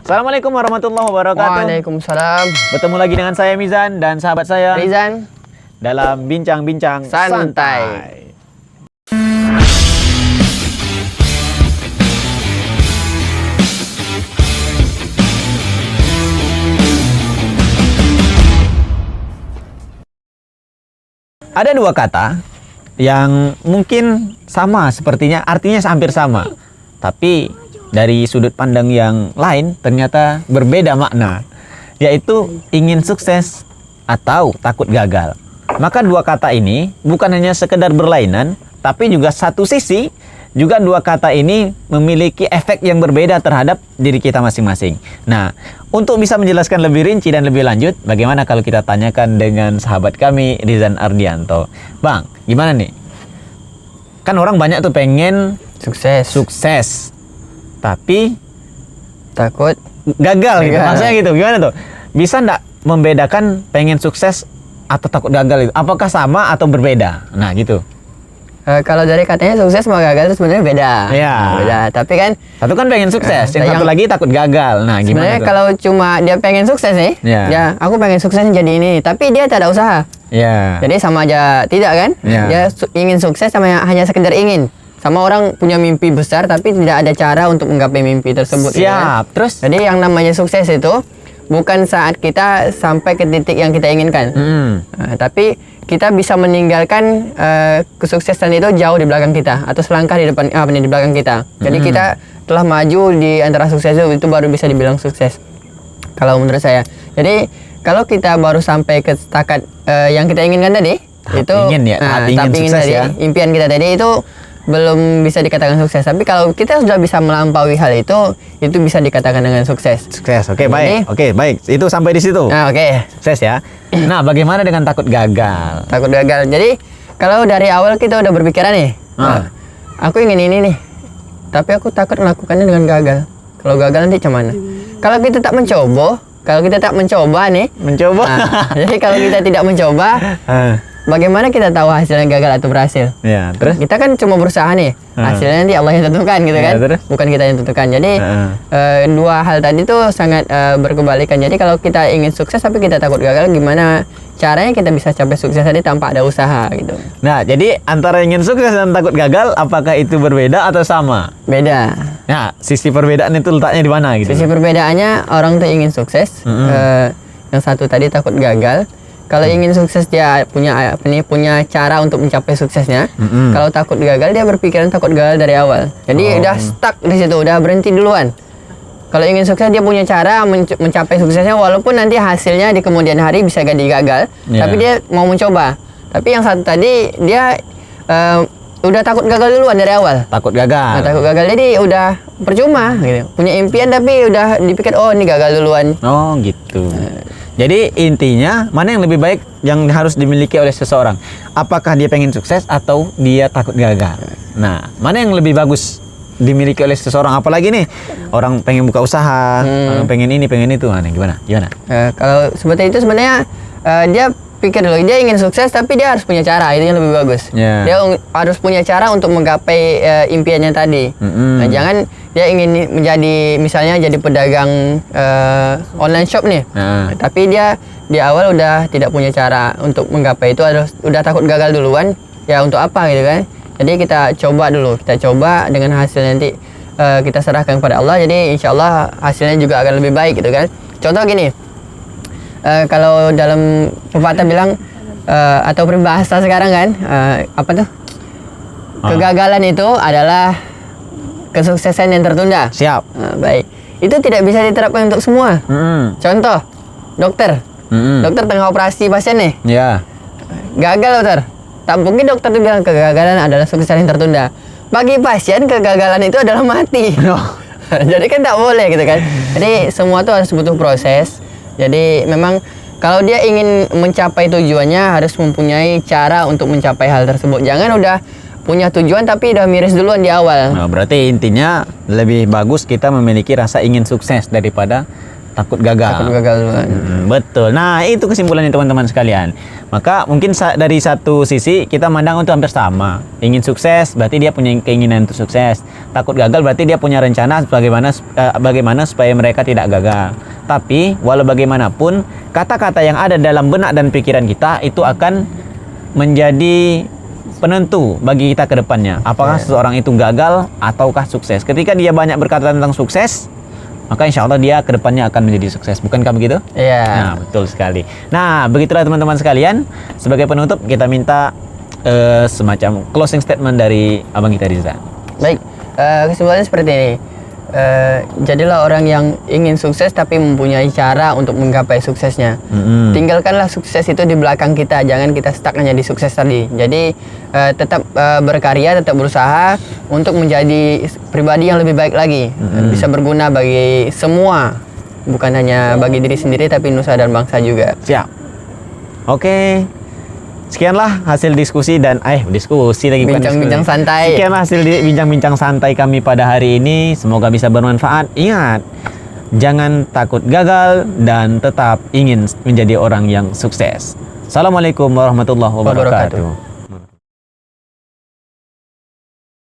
Assalamualaikum warahmatullahi wabarakatuh. Waalaikumsalam. Bertemu lagi dengan saya Mizan dan sahabat saya Rizan dalam bincang-bincang Santai. Ada dua kata yang mungkin sama sepertinya, artinya hampir sama, tapi dari sudut pandang yang lain ternyata berbeda makna, yaitu ingin sukses atau takut gagal. Maka dua kata ini bukan hanya sekedar berlainan, tapi juga satu sisi juga dua kata ini memiliki efek yang berbeda terhadap diri kita masing-masing. Nah, untuk bisa menjelaskan lebih rinci dan lebih lanjut, bagaimana kalau kita tanyakan dengan sahabat kami Rizan Ardianto. Bang, gimana nih? Kan orang banyak tuh pengen sukses, tapi takut gagal gitu. Maksudnya gitu, gimana tuh? Bisa nggak membedakan pengen sukses atau takut gagal itu? Apakah sama atau berbeda? Nah, gitu. Kalau dari katanya sukses sama gagal itu sebenarnya beda. Iya. Beda. Tapi kan Satu kan pengen sukses, yang satu lagi takut gagal. Nah, gimana sebenarnya tuh? kalau cuma dia pengen sukses nih, ya aku pengen sukses jadi ini, tapi dia tak ada usaha. Ya. Jadi sama aja tidak kan? Ya. Dia ingin sukses sama yang hanya sekedar ingin. Sama orang punya mimpi besar tapi tidak ada cara untuk menggapai mimpi tersebut. Siap. Ya kan? Terus? Jadi yang namanya sukses itu bukan saat kita sampai ke titik yang kita inginkan. Tapi kita bisa meninggalkan kesuksesan itu jauh di belakang kita atau selangkah di depan di belakang kita. Jadi kita telah maju di antara sukses itu baru bisa dibilang sukses. Kalau menurut saya. Jadi kalau kita baru sampai ke takat yang kita inginkan tadi, tahap ingin sukses tadi, ya. impian kita tadi itu belum bisa dikatakan sukses. Tapi kalau kita sudah bisa melampaui hal itu bisa dikatakan dengan sukses. Sukses. Oke, baik. Oke, baik. Itu sampai di situ. Nah, oke. Sukses ya. Nah, bagaimana dengan takut gagal? Takut gagal. Jadi kalau dari awal kita udah berpikiran nih, aku ingin ini nih, tapi aku takut melakukannya dengan gagal. Kalau gagal nanti cuman. Kalau kita tak mencoba nih, jadi kalau kita tidak mencoba, bagaimana kita tahu hasilnya gagal atau berhasil? Ya, terus? Kita kan cuma berusaha nih, hasilnya nanti Allah yang tentukan gitu kan, terus? bukan kita yang tentukan. Jadi dua hal tadi tuh sangat berkebalikan. Jadi kalau kita ingin sukses tapi kita takut gagal, gimana caranya kita bisa capai sukses tadi tanpa ada usaha gitu? Nah, jadi antara ingin sukses dan takut gagal, apakah itu berbeda atau sama? Beda. Nah, sisi perbedaan itu letaknya di mana gitu? Sisi perbedaannya orang tuh ingin sukses, yang satu tadi takut gagal. Kalau ingin sukses dia punya cara untuk mencapai suksesnya. Kalau takut gagal dia berpikiran takut gagal dari awal. Jadi udah stuck di situ, udah berhenti duluan. Kalau ingin sukses dia punya cara mencapai suksesnya walaupun nanti hasilnya di kemudian hari bisa jadi gagal, tapi dia mau mencoba. Tapi yang satu tadi dia udah takut gagal duluan dari awal. Takut gagal. Nah, takut gagal jadi udah percuma gitu. Punya impian tapi udah dipikir ini gagal duluan. Oh, gitu. Jadi intinya mana yang lebih baik yang harus dimiliki oleh seseorang? Apakah dia pengen sukses atau dia takut gagal? Nah, mana yang lebih bagus dimiliki oleh seseorang? Apalagi nih orang pengen buka usaha, orang pengen ini, pengen itu. Nah, gimana? Kalau seperti itu sebenarnya dia pikir dulu dia ingin sukses tapi dia harus punya cara, itu yang lebih bagus. Dia harus punya cara untuk menggapai impiannya tadi. Nah, jangan dia ingin misalnya jadi pedagang online shop nih, tapi dia di awal udah tidak punya cara untuk menggapai itu, udah takut gagal duluan. Ya untuk apa gitu kan? Jadi kita coba dulu, dengan hasil nanti kita serahkan kepada Allah. Jadi insya Allah hasilnya juga akan lebih baik gitu kan. Contoh gini. Kalau dalam pepatah bilang atau peribahasa sekarang kan, apa tuh? Kegagalan itu adalah kesuksesan yang tertunda. Siap. Baik. Itu tidak bisa diterapkan untuk semua. Contoh, dokter. Dokter tengah operasi pasien nih. Ya. Gagal dokter. Tak mungkin dokter itu bilang kegagalan adalah kesuksesan yang tertunda. Bagi pasien kegagalan itu adalah mati. Jadi kan tak boleh gitu kan. Jadi semua tuh harus butuh proses. Jadi memang kalau dia ingin mencapai tujuannya harus mempunyai cara untuk mencapai hal tersebut. Jangan udah punya tujuan tapi udah miris duluan di awal. Nah, berarti intinya lebih bagus kita memiliki rasa ingin sukses daripada takut gagal. Takut gagal duluan. Betul. Nah, itu kesimpulannya teman-teman sekalian. Maka mungkin dari satu sisi kita mandang untuk hampir sama. Ingin sukses berarti dia punya keinginan untuk sukses. Takut gagal berarti dia punya rencana bagaimana supaya mereka tidak gagal. Tapi walau bagaimanapun, kata-kata yang ada dalam benak dan pikiran kita itu akan menjadi penentu bagi kita ke depannya. Apakah seseorang itu gagal ataukah sukses. Ketika dia banyak berkata tentang sukses, maka insya Allah dia ke depannya akan menjadi sukses. Bukankah begitu? Iya. Nah, betul sekali. Nah, begitulah teman-teman sekalian. Sebagai penutup, kita minta semacam closing statement dari Abang kita Riza. Baik, kesimpulannya seperti ini. Jadilah orang yang ingin sukses tapi mempunyai cara untuk menggapai suksesnya. Tinggalkanlah sukses itu di belakang kita, jangan kita stuck hanya di sukses tadi. Jadi tetap berkarya, tetap berusaha untuk menjadi pribadi yang lebih baik lagi, bisa berguna bagi semua, bukan hanya bagi diri sendiri tapi nusa dan bangsa juga. Siap. Oke. Sekianlah hasil diskusi dan diskusi lagi, bincang-bincang santai. Sekianlah hasil bincang-bincang santai kami pada hari ini. Semoga bisa bermanfaat. Ingat, jangan takut gagal dan tetap ingin menjadi orang yang sukses. Assalamualaikum warahmatullahi wabarakatuh.